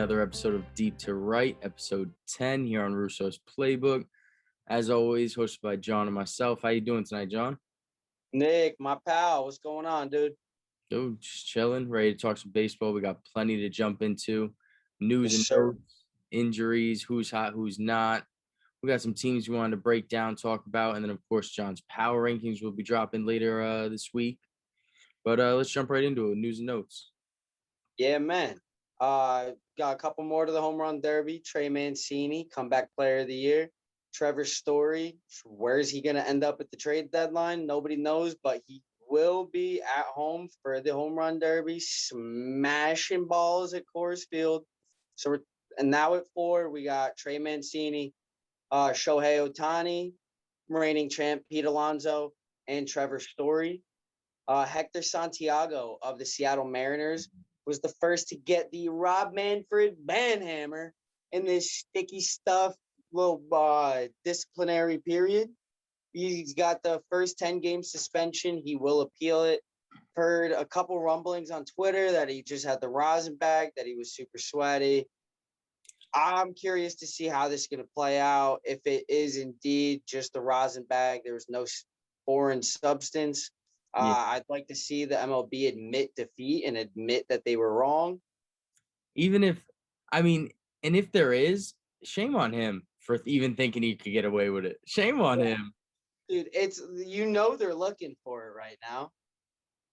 another episode of Deep to Right, episode 10 here on Russo's Playbook. As always, hosted by John and myself. How you doing tonight, John? Nick, my pal, what's going on, dude? Dude, just chilling, ready to talk some baseball. We got plenty to jump into. News Yes, and sir. notes, injuries, who's hot, who's not. We got some teams we wanted to break down, talk about, and then, of course, John's power rankings will be dropping later this week. But let's jump right into it. News and notes. Yeah, man. Got a couple more to the home run derby. Trey Mancini, comeback player of the year. Trevor Story, where is he going to end up at the trade deadline? Nobody knows, but he will be at home for the home run derby, smashing balls at Coors Field. And now at 4, we got Trey Mancini, Shohei Ohtani, reigning champ Pete Alonso, and Trevor Story. Hector Santiago of the Seattle Mariners was the first to get the Rob Manfred banhammer in this sticky stuff little disciplinary period. He's got the first 10-game suspension. He will appeal it. Heard a couple rumblings on Twitter that he just had the rosin bag, that he was super sweaty. I'm curious to see how this is going to play out. If it is indeed just the rosin bag, there was no foreign substance. Yeah. I'd like to see the MLB admit defeat and admit that they were wrong. And if there is, shame on him for even thinking he could get away with it. Shame on him. Dude, they're looking for it right now.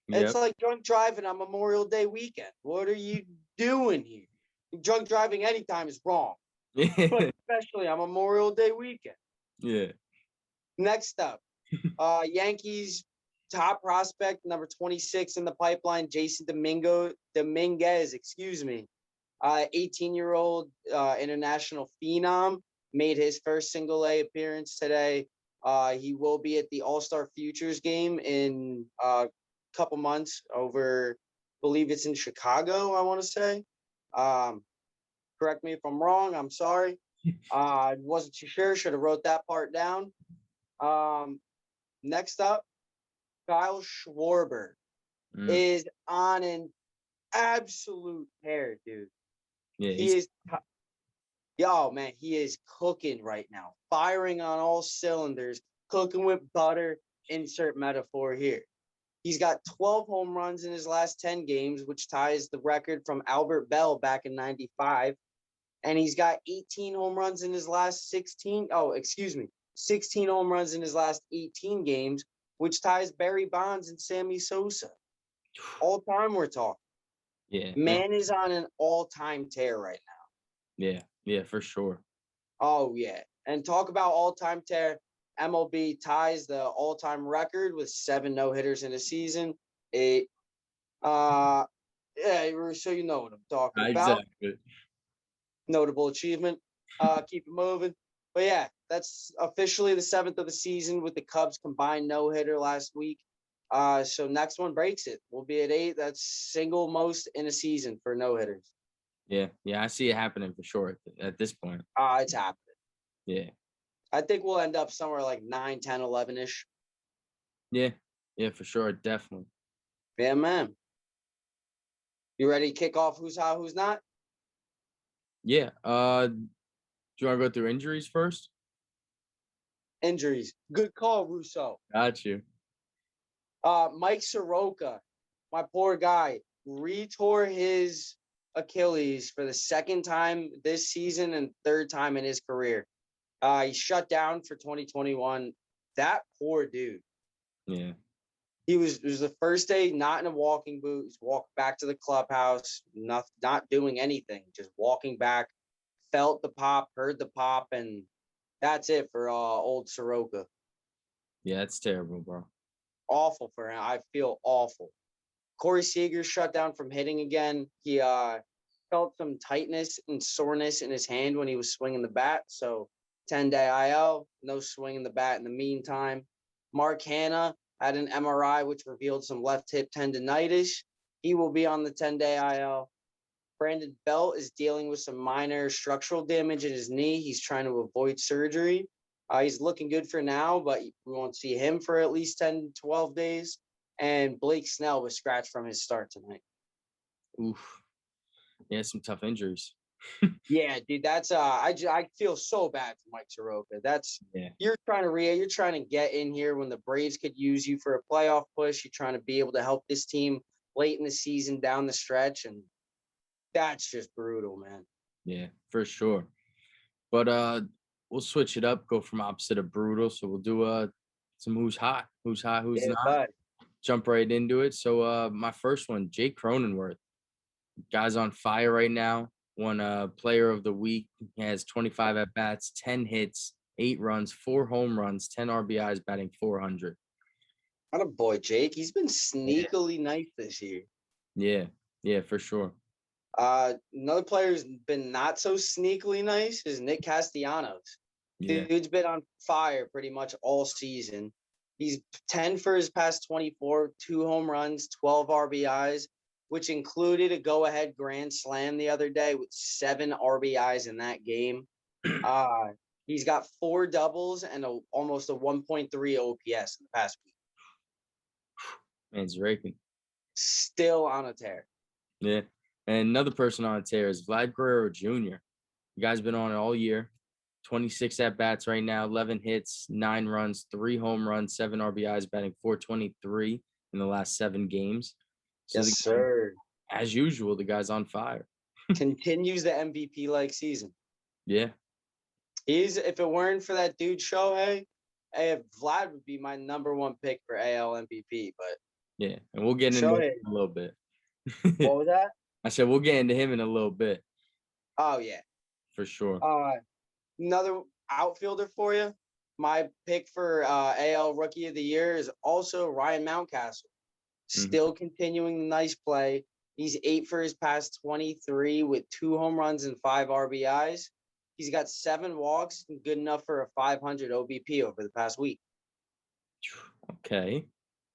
Yep. It's like drunk driving on Memorial Day weekend. What are you doing here? Drunk driving anytime is wrong, but especially on Memorial Day weekend. Yeah. Next up, Yankees top prospect, number 26 in the pipeline, Jason Dominguez, 18-year-old international phenom, made his first single-A appearance today. He will be at the All-Star Futures game in a couple months over, I believe it's in Chicago, I want to say. Correct me if I'm wrong. I'm sorry. I wasn't too sure. Should have wrote that part down. Next up, Kyle Schwarber is on an absolute tear, dude. Yeah, he is cooking right now, firing on all cylinders, cooking with butter, insert metaphor here. He's got 12 home runs in his last 10 games, which ties the record from Albert Bell back in 95. And he's got 18 home runs in his last 16 home runs in his last 18 games, which ties Barry Bonds and Sammy Sosa. All time we're talking. Yeah. Man is on an all-time tear right now. Yeah, for sure. Oh, yeah. And talk about all-time tear. MLB ties the all-time record with 7 no-hitters in a season. So you know what I'm talking about. Exactly. Notable achievement. Keep it moving. But yeah, that's officially the 7th of the season with the Cubs combined no-hitter last week. So next one breaks it. We'll be at 8. That's single most in a season for no-hitters. Yeah, I see it happening for sure at this point. It's happening. Yeah. I think we'll end up somewhere like 9, 10, 11-ish. Yeah, for sure. Definitely. Yeah, man. You ready to kick off who's hot, who's not? Yeah. Do you want to go through injuries first? Injuries. Good call, Russo. Got you. Mike Soroka, my poor guy, retore his Achilles for the second time this season and third time in his career. He shut down for 2021. That poor dude. Yeah. It was the first day not in a walking boot. He's walked back to the clubhouse, not doing anything, just walking back, felt the pop, heard the pop, and that's it for old Soroka. Yeah, it's terrible, bro. Awful for him. I feel awful. Corey Seager shut down from hitting again. He felt some tightness and soreness in his hand when he was swinging the bat. So 10-day IL, no swinging the bat in the meantime. Mark Hanna had an MRI, which revealed some left hip tendonitis. He will be on the 10-day IL. Brandon Belt is dealing with some minor structural damage in his knee. He's trying to avoid surgery. He's looking good for now, but we won't see him for at least 10, 12 days. And Blake Snell was scratched from his start tonight. Oof. Yeah, some tough injuries. Yeah, dude, that's I feel so bad for Mike Soroka. That's Yeah. you're trying to get in here when the Braves could use you for a playoff push. You're trying to be able to help this team late in the season down the stretch, and that's just brutal, man. Yeah, for sure. But we'll switch it up, go from opposite of brutal. So we'll do some who's hot, who's Yeah, not. but Jump right into it. So my first one, Jake Cronenworth. Guy's on fire right now. Won player of the week. He has 25 at bats, 10 hits, 8 runs, 4 home runs, 10 RBIs, batting 400. what a boy, Jake. He's been Yeah. sneakily nice this year. Yeah. Yeah, for sure. Another player who's been not so sneakily nice is Nick Castellanos. Yeah. Dude's been on fire pretty much all season. He's 10 for his past 24, 2 home runs, 12 RBIs, which included a go-ahead grand slam the other day with 7 RBIs in that game. Uh, he's got 4 doubles and almost a 1.3 OPS in the past week. Man's raking. Still on a tear. Yeah. And another person on a tear is Vlad Guerrero Jr. The guy's been on it all year. 26 at bats right now, 11 hits, 9 runs, 3 home runs, 7 RBIs, batting 423 in the last 7 games. So Yes, sir. as usual, the guy's on fire. Continues the MVP-like season. Yeah. If it weren't for that dude Shohei, Vlad would be my number 1 pick for AL MVP. But Yeah. And we'll get into Shohei, it in a little bit. what was that? I said we'll get into him in a little bit Oh yeah. for sure. Another outfielder for you. My pick for AL Rookie of the Year is also Ryan Mountcastle. Still continuing the nice play. He's 8 for his past 23 with 2 home runs and 5 RBIs. He's got 7 walks, good enough for a 500 OBP over the past week. Okay.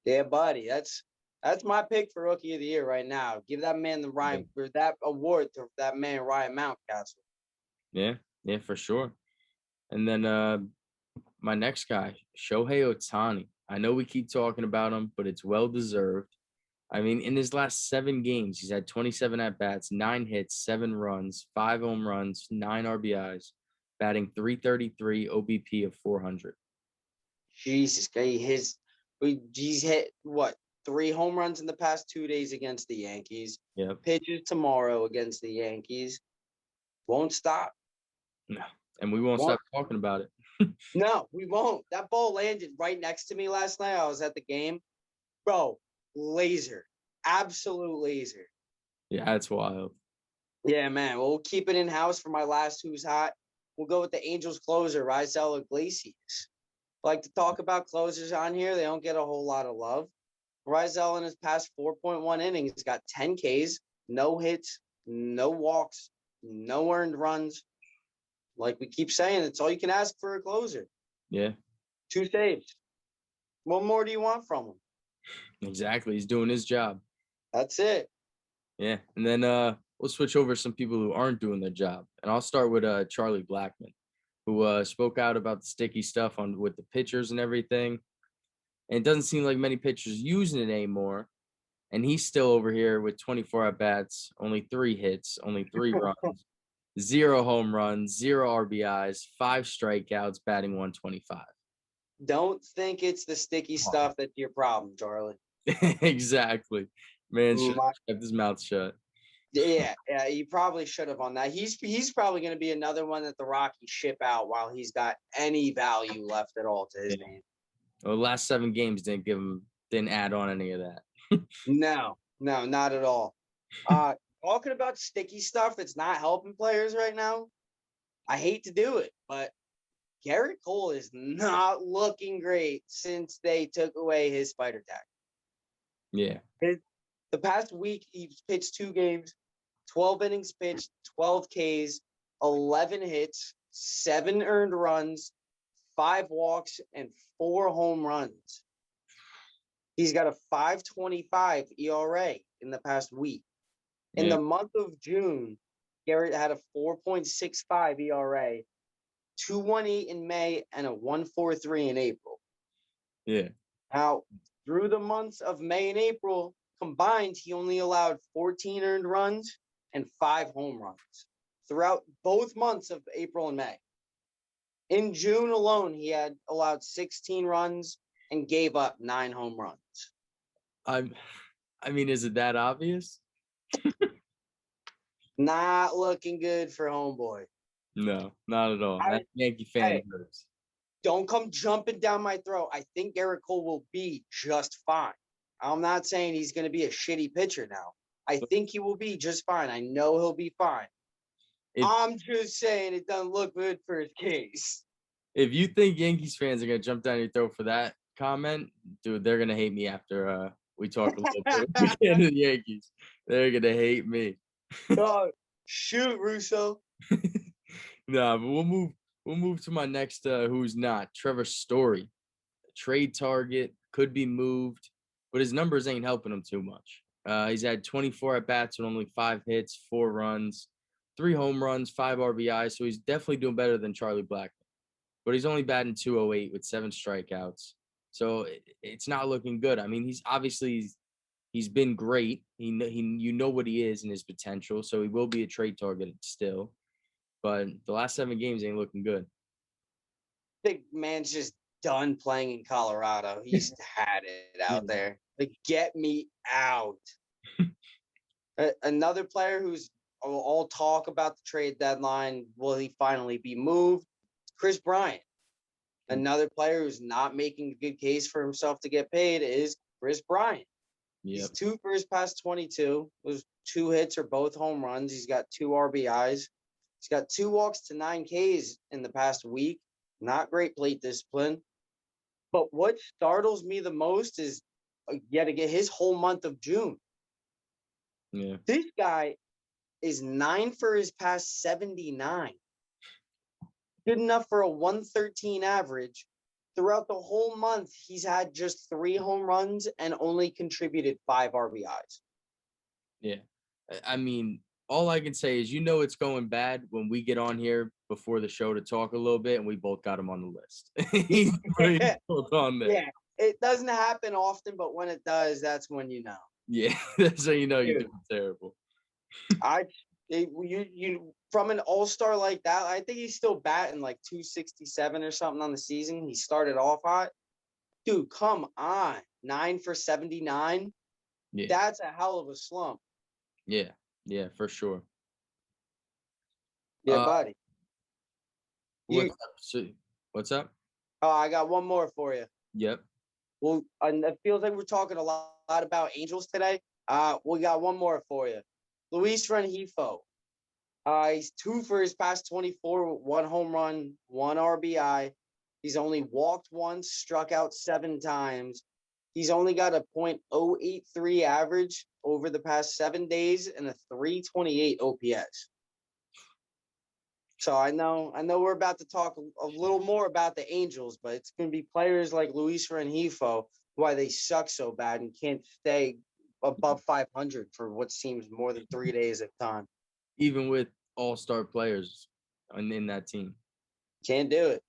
Yeah, buddy, that's my pick for Rookie of the Year right now. Give that man that award to that man Ryan Mountcastle. Yeah. Yeah, for sure. And then my next guy, Shohei Ohtani. I know we keep talking about him, but it's well deserved. I mean, in his last 7 games, he's had 27 at bats, 9 hits, 7 runs, 5 home runs, 9 RBIs, batting 333, OBP of 400. Jesus, he's hit what 3 home runs in the past 2 days against the Yankees. Yep. Pitches tomorrow against the Yankees. Won't stop. No. And we won't stop talking about it. No, we won't. That ball landed right next to me last night. I was at the game. Bro, laser. Absolute laser. Yeah, that's wild. Yeah, man. Well, we'll keep it in-house for my last Who's Hot. We'll go with the Angels closer, Raisel Iglesias. Like to talk about closers on here. They don't get a whole lot of love. Raisel in his past 4.1 innings has got 10 Ks, no hits, no walks, no earned runs. Like we keep saying, it's all you can ask for a closer. Yeah, 2 saves. What more do you want from him? exactly. He's doing his job. That's it. Yeah. And then we'll switch over some people who aren't doing their job. And I'll start with Charlie Blackmon, who spoke out about the sticky stuff with the pitchers and everything. And it doesn't seem like many pitchers using it anymore. And he's still over here with 24 at bats, only 3 hits, only 3 runs, 0 home runs, 0 RBIs, 5 strikeouts, batting 125. Don't think it's the sticky stuff that's your problem, Charlie. Exactly. Man should My- have kept his mouth shut. Yeah, he probably should have on that. He's probably going to be another one that the Rockies ship out while he's got any value left at all to his name. Well, the last 7 games didn't add on any of that. No, not at all. Talking about sticky stuff that's not helping players right now. I hate to do it, but Garrett Cole is not looking great since they took away his spider tag. Yeah. The past week, he's pitched 2 games, 12 innings pitched, 12 Ks, 11 hits, 7 earned runs, 5 walks, and 4 home runs. He's got a 5.25 ERA in the past week. In the month of June, Garrett had a 4.65 ERA, 2.18 in May, and a 1.43 in April. Yeah. Now, through the months of May and April combined, he only allowed 14 earned runs and 5 home runs. throughout both months of April and May. In June alone, he had allowed 16 runs and gave up 9 home runs. I mean, is it that obvious? Not looking good for homeboy. No, not at all. That Yankee fan Hey, hurts. don't come jumping down my throat. I think Garrett Cole will be just fine. I'm not saying he's going to be a shitty pitcher now. I think he will be just fine. I know he'll be fine. If I'm just saying it doesn't look good for his case. if you think Yankees fans are gonna jump down your throat for that comment, dude, they're gonna hate me after we talk a little bit. We get to the Yankees. They're gonna hate me. Oh, shoot, Russo. Nah, but we'll move to my next who's not. Trevor Story. Trade target, could be moved, but his numbers ain't helping him too much. He's had 24 at bats with only 5 hits, 4 runs, 3 home runs, 5 RBIs. So he's definitely doing better than Charlie Blackmon. But he's only batting 208 with 7 strikeouts. So it's not looking good. I mean, he's been great. You know what he is and his potential. So he will be a trade target still. But the last 7 games ain't looking good. Big man's just done playing in Colorado. He's had it out there. Like, get me out. Another player who's all talk about the trade deadline. Will he finally be moved? Chris Bryant. Another player who's not making a good case for himself to get paid is Chris Bryant. Yep. He's 2 for his past 22. Those 2 hits are both home runs. He's got 2 RBIs. He's got 2 walks to 9 Ks in the past week. Not great plate discipline. But what startles me the most is yet again his whole month of June. Yeah. This guy is 9 for his past 79. Good enough for a 113 average. Throughout the whole month, he's had just 3 home runs and only contributed 5 RBIs. Yeah. I mean, all I can say is, it's going bad when we get on here before the show to talk a little bit, and we both got him on the list. He's both on there. Yeah, it doesn't happen often, but when it does, that's when you know. Yeah, that's how you know you're doing terrible. You from an all-star like that, I think he's still batting like 267 or something on the season. He started off hot. Dude, come on. 9 for 79. Yeah. That's a hell of a slump. Yeah, for sure. Yeah, buddy. What's up? Oh, I got one more for you. Yep. Well, and it feels like we're talking a lot about Angels today. We got one more for you. Luis Rengifo. He's 2 for his past 24, 1 home run, 1 RBI. He's only walked once, struck out 7 times. He's only got a .083 average over the past 7 days and a .328 OPS. So I know we're about to talk a little more about the Angels, but it's going to be players like Luis Rengifo why they suck so bad and can't stay above 500 for what seems more than 3 days at a time. Even with all-star players in that team. Can't do it.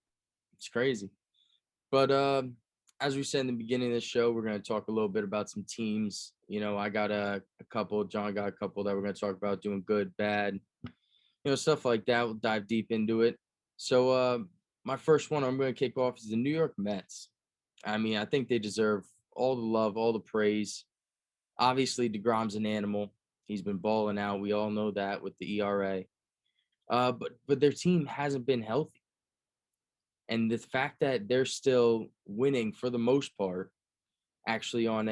It's crazy. But as we said in the beginning of the show, we're going to talk a little bit about some teams. I got a couple. John got a couple that we're going to talk about doing good, bad, stuff like that. We'll dive deep into it. So my first one I'm going to kick off is the New York Mets. I mean, I think they deserve all the love, all the praise. Obviously, DeGrom's an animal. He's been balling out. We all know that with the ERA. But their team hasn't been healthy. And the fact that they're still winning for the most part, actually on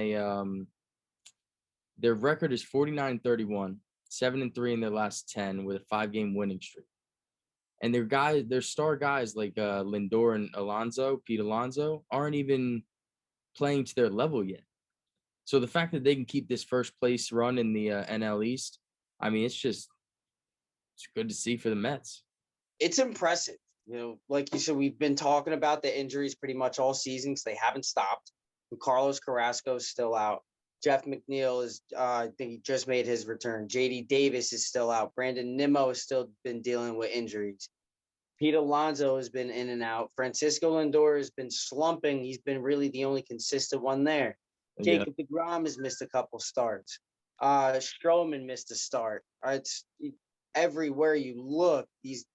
their record is 49-31, 7-3 in their last 10 with a 5-game winning streak. And their star guys like Lindor and Pete Alonso, aren't even playing to their level yet. So the fact that they can keep this first place run in the NL East, I mean, it's good to see for the Mets. It's impressive. Like you said, we've been talking about the injuries pretty much all season because they haven't stopped. Carlos Carrasco is still out. Jeff McNeil I think he just made his return. JD Davis is still out. Brandon Nimmo has still been dealing with injuries. Pete Alonso has been in and out. Francisco Lindor has been slumping. He's been really the only consistent one there. Yeah. Jacob deGrom has missed a couple starts. Stroman missed a start. everywhere you look. These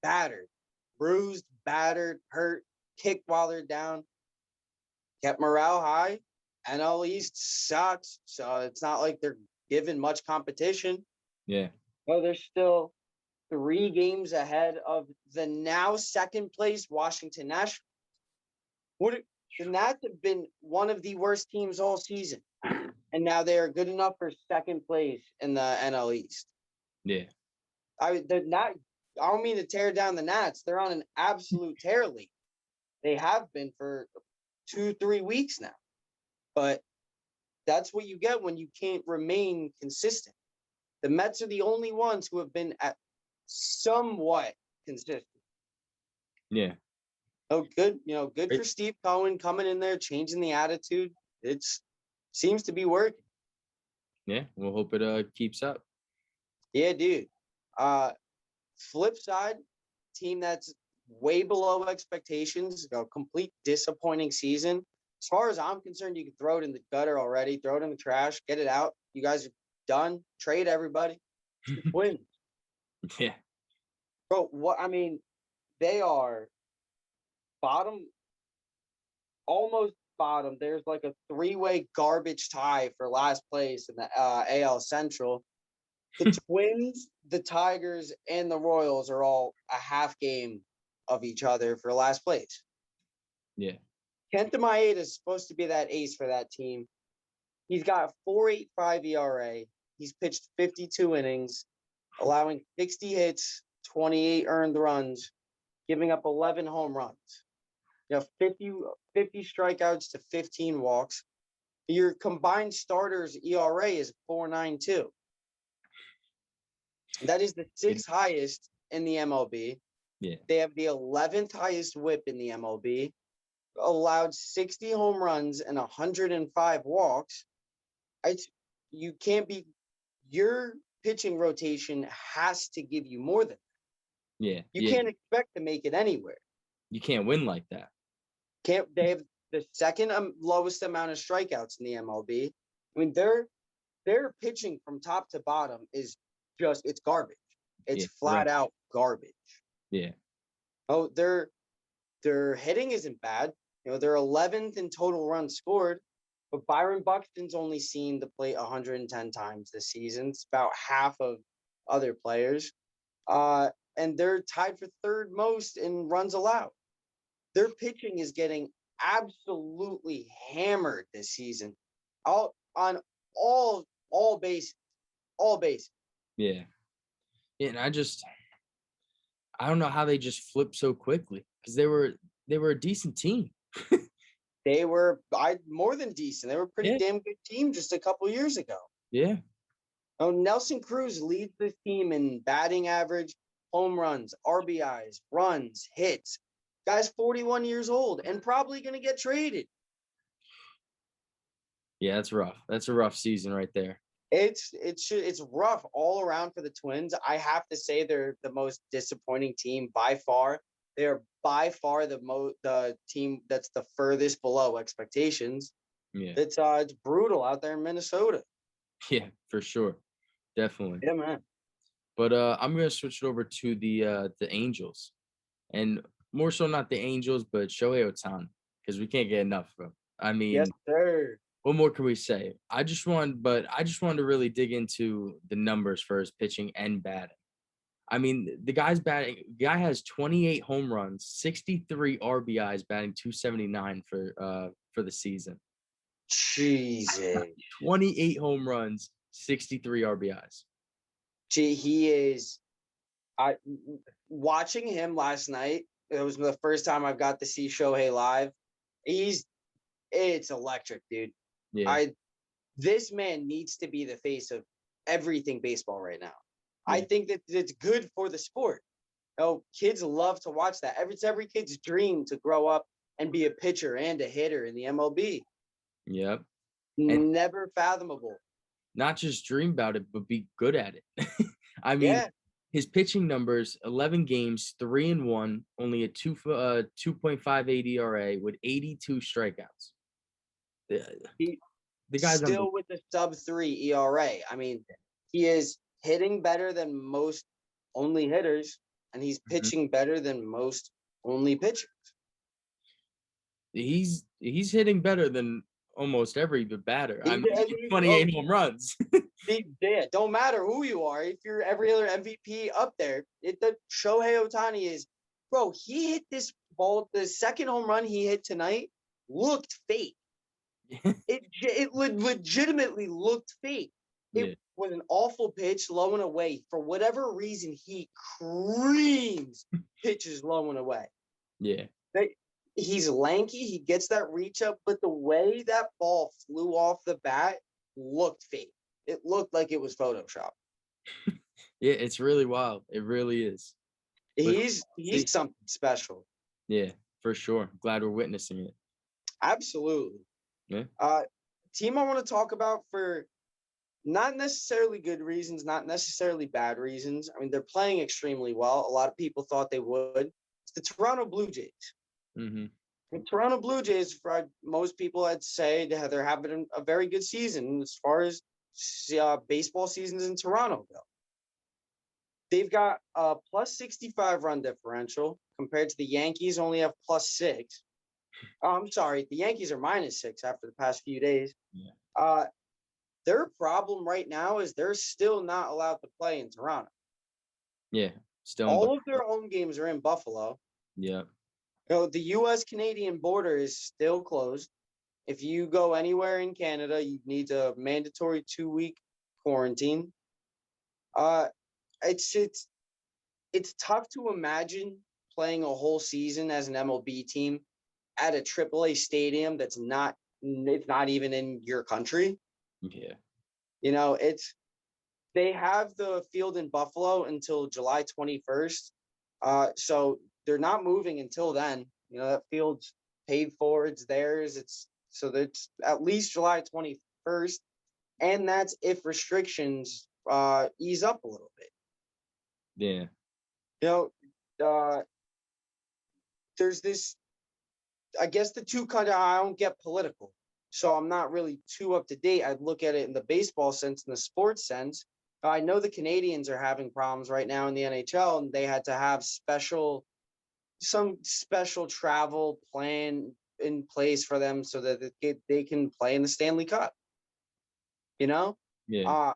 battered, bruised, battered, hurt, kicked while they're down. Kept morale high. NL East sucks, so it's not like they're given much competition. Yeah. Well, they're still 3 games ahead of the now second place Washington Nationals. The Nats have been one of the worst teams all season, and now they are good enough for second place in the NL East. Yeah. They're not. I don't mean to tear down the Nats. They're on an absolute tear league. They have been for 2-3 weeks now, but that's what you get when you can't remain consistent. The Mets are the only ones who have been at somewhat consistent. Yeah. Oh, good. Good for Steve Cohen coming in there, changing the attitude. It seems to be working. Yeah. We'll hope it keeps up. Yeah, dude. Flip side, team that's way below expectations, a complete disappointing season. As far as I'm concerned, you can throw it in the gutter already, throw it in the trash, get it out. You guys are done. Trade everybody. Twins. Yeah. Bro, they are bottom, almost bottom. There's like a 3-way garbage tie for last place in the AL Central. The Twins, the Tigers, and the Royals are all a half game of each other for last place. Yeah. Kenta Maeda is supposed to be that ace for that team. He's got a 4.85 ERA. He's pitched 52 innings, allowing 60 hits, 28 earned runs, giving up 11 home runs. 50 strikeouts to 15 walks. Your combined starters ERA is 4.92. That is the 6th highest in the MLB. Yeah. They have the 11th highest WHIP in the MLB. Allowed 60 home runs and 105 walks. You can't be. Your pitching rotation has to give you more than that. Yeah. You can't expect to make it anywhere. You can't win like that. They have the second lowest amount of strikeouts in the MLB. I mean, their pitching from top to bottom is it's garbage. It's flat out garbage. Yeah. Oh, their hitting isn't bad. They're 11th in total runs scored, but Byron Buxton's only seen the plate 110 times this season. It's about half of other players. And they're tied for third most in runs allowed. Their pitching is getting absolutely hammered this season. On all bases. All bases. Yeah. Yeah, and I don't know how they just flipped so quickly, because they were a decent team. They were more than decent. They were a pretty damn good team just a couple years ago. Yeah. Oh, Nelson Cruz leads this team in batting average, home runs, RBIs, runs, hits. Guy's 41 years old and probably going to get traded. Yeah, that's rough. That's a rough season right there. It's rough all around for the Twins. I have to say they're the most disappointing team by far. They're by far the team that's the furthest below expectations. Yeah. It's brutal out there in Minnesota. Yeah, for sure. Definitely. Yeah, man. But I'm gonna switch it over to the Angels. And more so not the Angels, but Shohei Ohtani, because we can't get enough of him. I mean, yes, sir. What more can we say? I just wanted to really dig into the numbers for his pitching and batting. I mean, the guy has 28 home runs, 63 RBIs, batting 279 for the season. Jesus. 28 home runs, 63 RBIs. Gee, he is. Watching him last night, it was the first time I've got to see Shohei live. It's electric, dude. Yeah. This man needs to be the face of everything baseball right now. Yeah. I think that it's good for the sport. Kids love to watch that. It's every kid's dream to grow up and be a pitcher and a hitter in the MLB. Yep. And never fathomable. Not just dream about it, but be good at it. I mean, his pitching numbers: 11 games, 3-1, only a 2.58 ERA with 82 strikeouts. The guy's still with the sub-3 ERA. I mean, he is hitting better than most only hitters, and he's Mhm. pitching better than most only pitchers. He's hitting better than almost every batter. I mean, he's getting 28 home runs. Yeah, don't matter who you are. If you're every other MVP up there, the Shohei Ohtani is, bro. He hit this ball. The second home run he hit tonight looked fake. It legitimately looked fake. Yeah, It was an awful pitch, low and away. For whatever reason, he creams pitches low and away. yeah, He's lanky. He gets that reach up, but the way that ball flew off the bat looked fake. It looked like it was Photoshop. yeah. It's really wild. It really is. But He's something special. yeah, for sure. Glad we're witnessing it. Absolutely. Yeah. Team I want to talk about for not necessarily good reasons, not necessarily bad reasons. I mean, they're playing extremely well. A lot of people thought they would. It's the Toronto Blue Jays. Mm-hmm. The Toronto Blue Jays, for most people, I'd say they're having a very good season as far as baseball seasons in Toronto go. They've got a plus 65 run differential compared to the Yankees only have plus 6. I'm sorry, the Yankees are minus 6 after the past few days. Yeah. Their problem right now is they're still not allowed to play in Toronto. Yeah. Still. All of their home games are in Buffalo. Yeah. The U.S.-Canadian border is still closed. If you go anywhere in Canada, you need a mandatory 2-week quarantine. It's tough to imagine playing a whole season as an MLB team at a AAA stadium it's not even in your country. Yeah. They have the field in Buffalo until July 21st. So they're not moving until then. That field's paid for, it's theirs. So that's at least July 21st. And that's if restrictions ease up a little bit. Yeah. There's this, I guess the two kind of, I don't get political. So I'm not really too up to date. I'd look at it in the baseball sense, in the sports sense. I know the Canadians are having problems right now in the NHL, and they had to have some special travel plan in place for them so that they can play in the Stanley Cup. Yeah.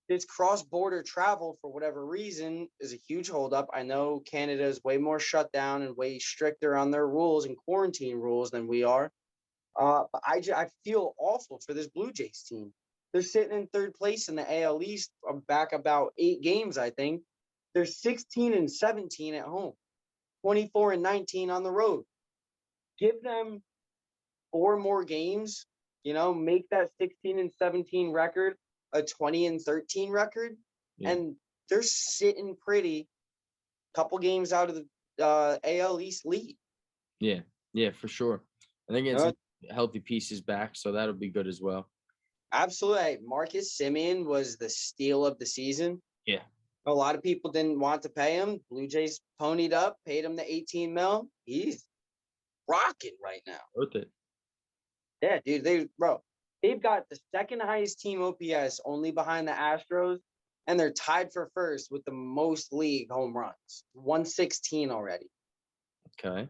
This cross-border travel, for whatever reason, is a huge holdup. I know Canada is way more shut down and way stricter on their rules and quarantine rules than we are. But I feel awful for this Blue Jays team. They're sitting in third place in the AL East, back about 8 games, I think. They're 16-17 at home, 24-19 on the road. Give them 4 more games, make that 16-17 record a 20-13 record, Yeah. and they're sitting pretty. Couple games out of the AL East lead. Yeah. Yeah, for sure. I think it's healthy pieces back, so that'll be good as well. Absolutely. Marcus Semien was the steal of the season. Yeah. A lot of people didn't want to pay him. Blue Jays ponied up, paid him the 18 mil. He's rocking right now. Worth it. Yeah, dude. They've got the second highest team OPS, only behind the Astros, and they're tied for first with the most league home runs, 116 already. Okay.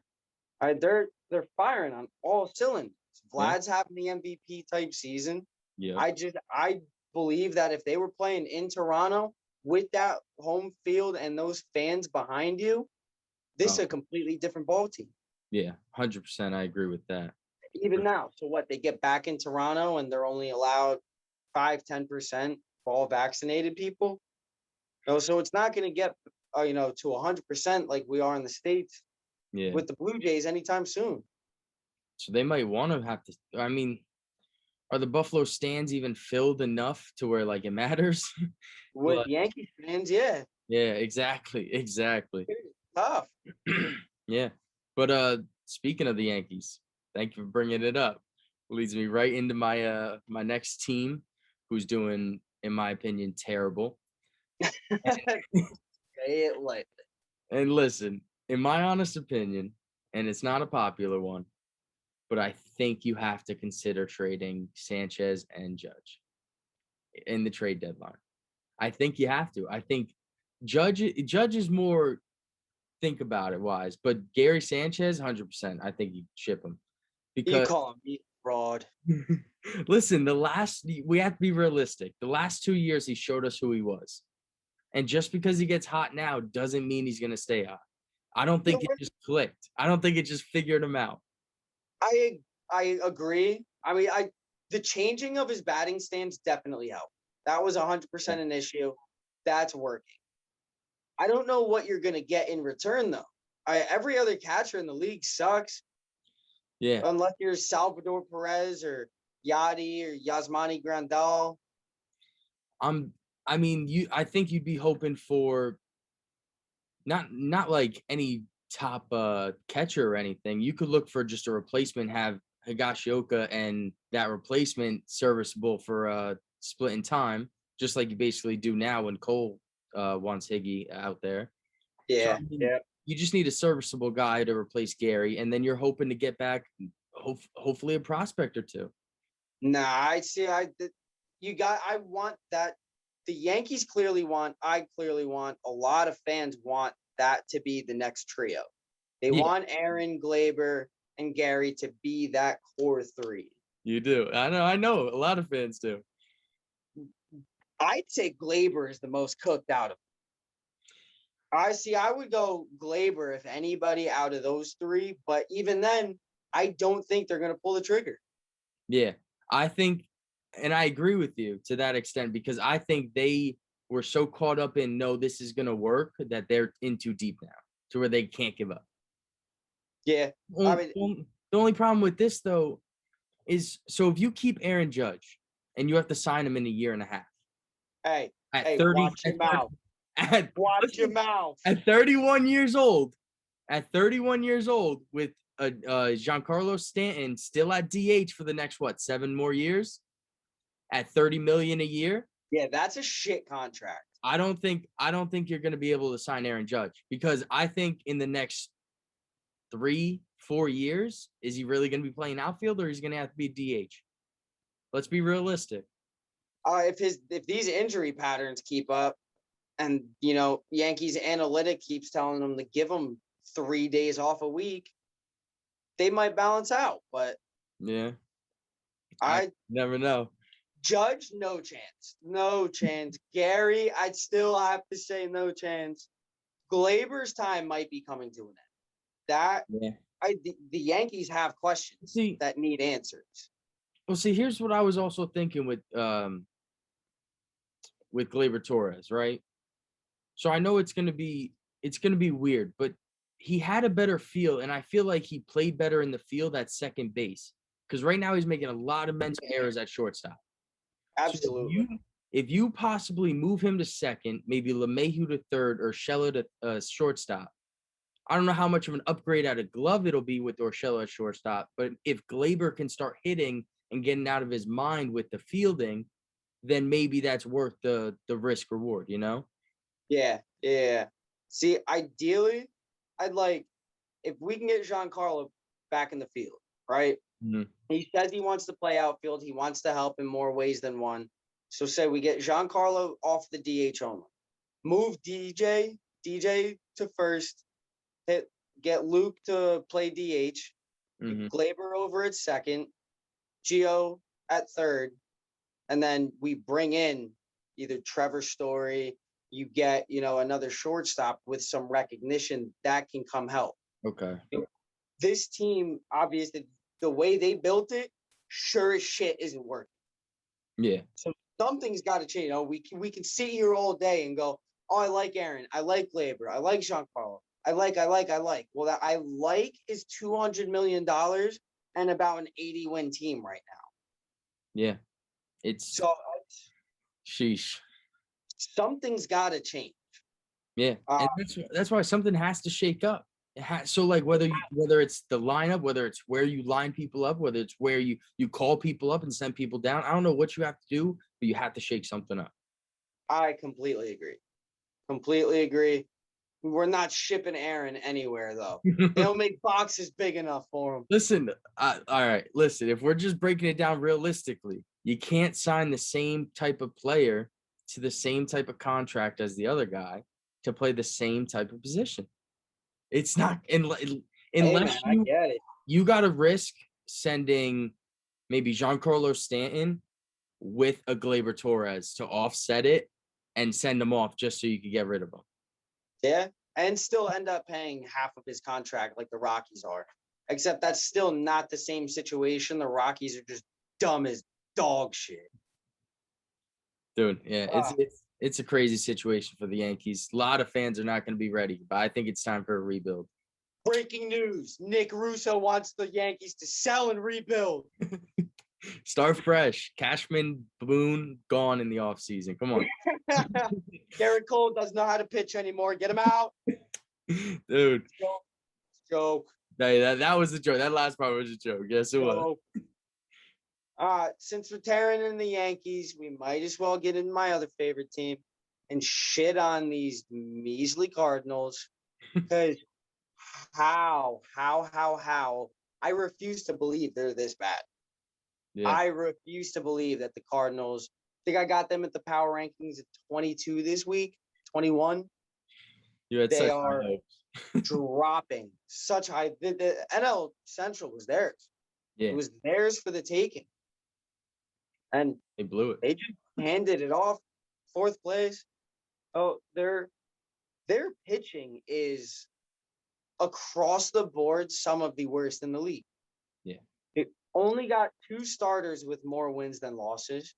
All right, they're firing on all cylinders. Vlad's Yeah. having the MVP type season. Yeah. I believe that if they were playing in Toronto with that home field and those fans behind you, this is a completely different ball team. Yeah, 100%. I agree with that. Even now. So what, they get back in Toronto and they're only allowed 5-10% all vaccinated people? So it's not going to get to 100% like we are in the States with the Blue Jays anytime soon. So they might want to have to. I mean, are the Buffalo stands even filled enough to where like it matters? With Yankees fans, yeah. Yeah, exactly. It's tough. Yeah. But speaking of the Yankees, thank you for bringing it up. Leads me right into my my next team, who's doing, in my opinion, terrible. Say it like that. And listen, in my honest opinion, and it's not a popular one, but I think you have to consider trading Sanchez and Judge in the trade deadline. I think you have to. I think Judge is more think about it wise, but Gary Sanchez, 100%. I think you ship him You because call him fraud. listen, we have to be realistic. The last 2 years, he showed us who he was, and just because he gets hot now doesn't mean he's gonna stay hot. I don't think it just clicked. I don't think it just figured him out. I agree. I mean, the changing of his batting stance definitely helped. That was 100% an issue. That's working. I don't know what you're gonna get in return though. Every other catcher in the league sucks. Yeah, Unless you're Salvador Perez or Yachty or Yasmani Grandal. I mean, I think you'd be hoping for not like any top catcher or anything. You could look for just a replacement, have Higashioka and that replacement serviceable for split in time, just like you basically do now when Cole wants Higgy out there. So Yeah, I mean, yeah. you just need a serviceable guy to replace Gary, and then you're hoping to get back hopefully a prospect or two. Nah, I see. I want that. The Yankees clearly want. I clearly want. A lot of fans want that to be the next trio. They Yeah, want Aaron, Glaber, and Gary to be that core three. you do. I know. A lot of fans do. I'd say Glaber is the most cooked out of them. I see. I would go Glaber if anybody out of those three, but even then, I don't think they're going to pull the trigger. Yeah, I think, and I agree with you to that extent because I think they were so caught up in no, this is gonna work that they're in too deep now to where they can't give up. Yeah, I mean, The only problem with this though is so if you keep Aaron Judge and you have to sign him in a year and a half hey, at hey, 30 watch your mouth. at, Watch your mouth. at 31 years old, with Giancarlo Stanton still at DH for the next 7 more years at 30 million a year. Yeah, that's a shit contract. I don't think you're going to be able to sign Aaron Judge because I think in the next 3-4 years, is he really going to be playing outfield or he's going to have to be DH? Let's be realistic. If these injury patterns keep up, and Yankees analytic keeps telling them to give them 3 days off a week, they might balance out. But yeah, I never know. Judge, no chance. No chance. Gary, I'd still have to say no chance. Glaber's time might be coming to an end. The Yankees have questions that need answers. Well, see, here's what I was also thinking with Gleyber Torres, right? So I know it's gonna be weird, but he had a better feel, and I feel like he played better in the field at second base because right now he's making a lot of mental errors at shortstop. Absolutely. So if you possibly move him to second, maybe LeMahieu to third or Urshela to shortstop. I don't know how much of an upgrade at a glove it'll be with Urshela at shortstop, but if Glaber can start hitting and getting out of his mind with the fielding, then maybe that's worth the risk reward, Yeah. See, ideally, I'd like if we can get Giancarlo back in the field, right? Mm-hmm. He says he wants to play outfield. He wants to help in more ways than one. So say we get Giancarlo off the DH only. Move DJ to first. Get Luke to play DH. Mm-hmm. Glaber over at second. Gio at third. And then we bring in either Trevor Story. You get, another shortstop with some recognition that can come help. Okay. This team, obviously, the way they built it, sure as shit isn't working. Yeah. So something's got to change. We can sit here all day and go, oh, I like Aaron. I like Glaber. I like Giancarlo. I like. Well, that I like is $200 million and about an 80-win team right now. Yeah. It's so sheesh. Something's got to change. Yeah, and that's why something has to shake up. So like whether it's the lineup, whether it's where you line people up, whether it's where you call people up and send people down. I don't know what you have to do, but you have to shake something up. I completely agree. We're not shipping Aaron anywhere though. They don't make boxes big enough for him. Listen, all right. Listen, if we're just breaking it down realistically, you can't sign the same type of player to the same type of contract as the other guy to play the same type of position. It's not Hey, unless man, I get it. you got to risk sending maybe Giancarlo Stanton with a Gleyber Torres to offset it and send him off just so you could get rid of him. Yeah, and still end up paying half of his contract like the Rockies are. Except that's still not the same situation. The Rockies are just dumb as dog shit. Dude, yeah, Ah, it's a crazy situation for the Yankees. A lot of fans are not going to be ready, but I think it's time for a rebuild. breaking news. Nick Russo wants the Yankees to sell and rebuild. Start fresh. Cashman, Boone, gone in the offseason. Come on. Garrett Cole doesn't know how to pitch anymore. Get him out. Dude. Joke. That was a joke. That last part was a joke. Yes, it was. Since retiring in the Yankees, we might as well get in my other favorite team and shit on these measly Cardinals. Because how? I refuse to believe they're this bad. Yeah. I refuse to believe that the Cardinals, I think I got them at the power rankings at 22 this week, 21. You had They such are high hopes. dropping such high. The NL Central was theirs. Yeah. It was theirs for the taking. And They blew it. they just handed it off. Fourth place. Oh, their pitching is across the board some of the worst in the league. Yeah. It only got 2 starters with more wins than losses.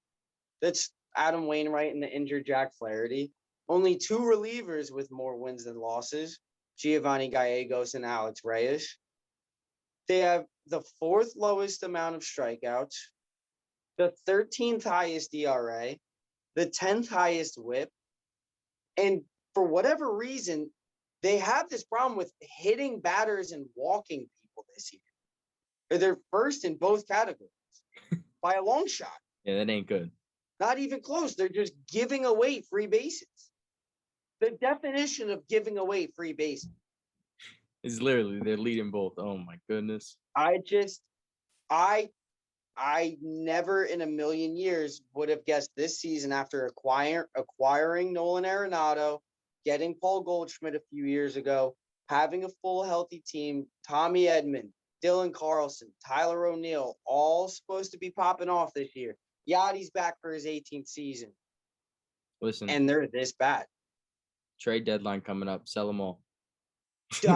That's Adam Wainwright and the injured Jack Flaherty. Only 2 relievers with more wins than losses, Giovanni Gallegos and Alex Reyes. They have the 4th lowest amount of strikeouts, the 13th highest ERA, the 10th highest WHIP, and for whatever reason, they have this problem with hitting batters and walking people this year. They're first in both categories by a long shot. Yeah, that ain't good. Not even close. They're just giving away free bases. The definition of giving away free bases. It's literally they're leading both. Oh my goodness. I never in a million years would have guessed this season after acquiring Nolan Arenado, getting Paul Goldschmidt a few years ago, having a full healthy team, Tommy Edman, Dylan Carlson, Tyler O'Neill, all supposed to be popping off this year. Yachty's back for his 18th season. Listen. And they're this bad. Trade deadline coming up. Sell them all. They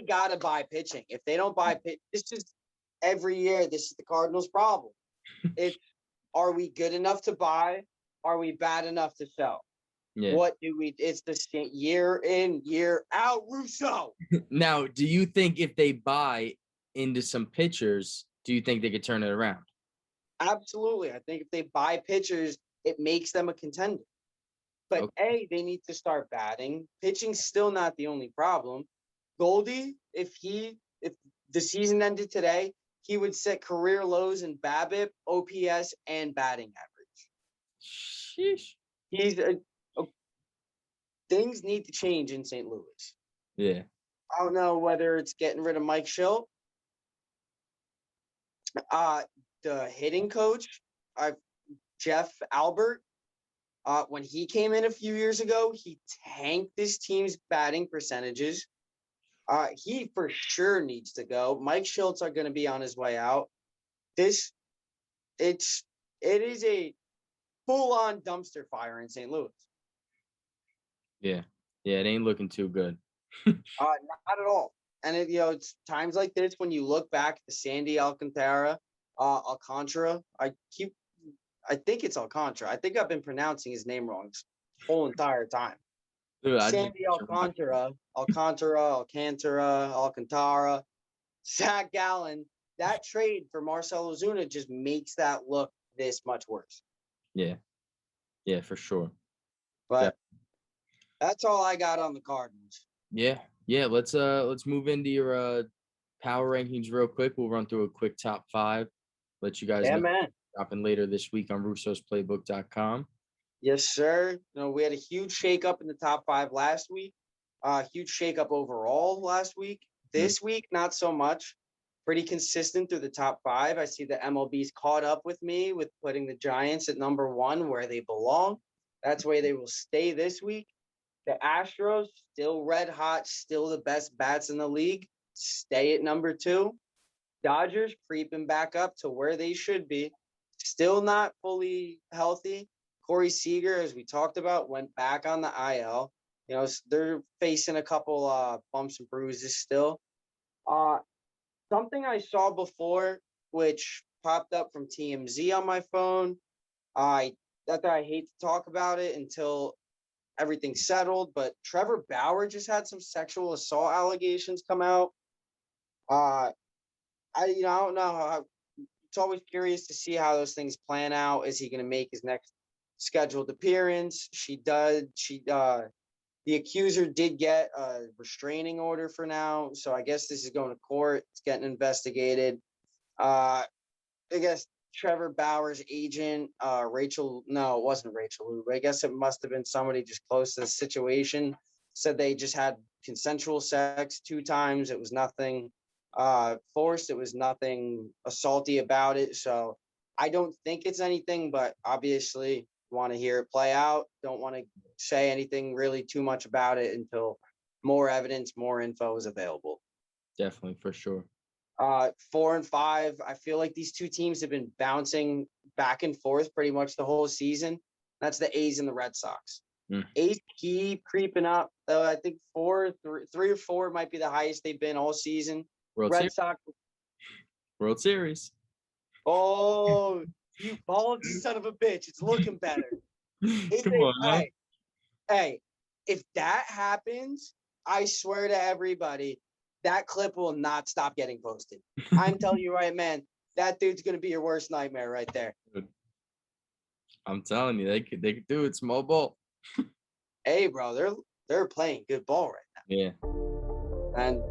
got to buy pitching. If they don't buy pitch, this is every year. This is the Cardinals' problem. It's, are we good enough to buy? Are we bad enough to sell? Yeah. What do we? It's the year in, year out. Russo. Now, do you think if they buy into some pitchers, do you think they could turn it around? Absolutely. I think if they buy pitchers, it makes them a contender. But okay. They need to start batting. Pitching's still not the only problem. Goldie, if the season ended today, he would set career lows in BABIP, OPS, and batting average. Sheesh. Things need to change in St. Louis. Yeah. I don't know whether it's getting rid of Mike Schilt. The hitting coach, Jeff Albert, when he came in a few years ago, he tanked this team's batting percentages. He for sure needs to go. Mike Schultz are going to be on his way out. It is a full-on dumpster fire in St. Louis. Yeah, it ain't looking too good. Not at all. And it's times like this when you look back at the Sandy Alcantara, Alcantara. I think it's Alcantara. I think I've been pronouncing his name wrong this whole entire time. Dude, Sandy Alcantara, Zach Gallen. That trade for Marcell Ozuna just makes that look this much worse. Yeah, for sure. But that's all I got on the Cardinals. Yeah. Let's move into your power rankings real quick. We'll run through a quick top 5. Let you guys know. Man. Dropping later this week on russosplaybook.com. Yes, sir. We had a huge shakeup in the top 5 last week. Huge shakeup overall last week. This week, not so much. pretty consistent through the top 5. I see the MLB's caught up with me with putting the Giants at number 1 where they belong. That's where they will stay this week. The Astros, still red hot, still the best bats in the league, stay at number 2. Dodgers creeping back up to where they should be, still not fully healthy. Corey Seager, as we talked about, went back on the IL. You know, they're facing a couple bumps and bruises still. Something I saw before, which popped up from TMZ on my phone. I hate to talk about it until everything's settled, but Trevor Bauer just had some sexual assault allegations come out. I don't know how. It's always curious to see how those things plan out. Is he going to make his next scheduled appearance? The accuser did get a restraining order for now, so I guess this is going to court. It's getting investigated. I guess Trevor Bauer's agent, it wasn't Rachel Wu, but I guess it must have been somebody just close to the situation, said they just had consensual sex 2 times. It was nothing forced. It was nothing assaulty about it. So I don't think it's anything, but obviously want to hear it play out. Don't want to say anything really too much about it until more evidence, more info is available. Definitely, for sure. 4 and 5. I feel like these 2 teams have been bouncing back and forth pretty much the whole season. That's the A's and the Red Sox. A's keep creeping up. I think 3 or 4 might be the highest they've been all season. Red Sox. World Series. Oh, you bald son of a bitch. It's looking better. Come on, man. Hey, if that happens, I swear to everybody, that clip will not stop getting posted. I'm telling you right, man, that dude's going to be your worst nightmare right there. I'm telling you, they could do it. Small ball. Hey, bro, they're playing good ball right now. Yeah. And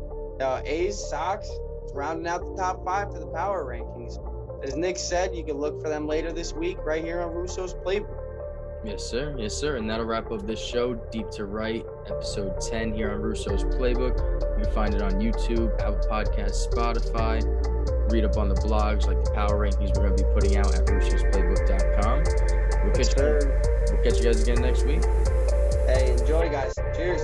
A's, Sox, it's rounding out the top 5 for the power rankings. As Nick said, you can look for them later this week right here on Russo's Playbook. Yes, sir. Yes, sir. And that'll wrap up this show, Deep to Right, episode 10 here on Russo's Playbook. You can find it on YouTube, Apple Podcasts, Spotify. Read up on the blogs like the power rankings we're going to be putting out at russosplaybook.com. We'll catch you guys again next week. Hey, enjoy, guys. Cheers.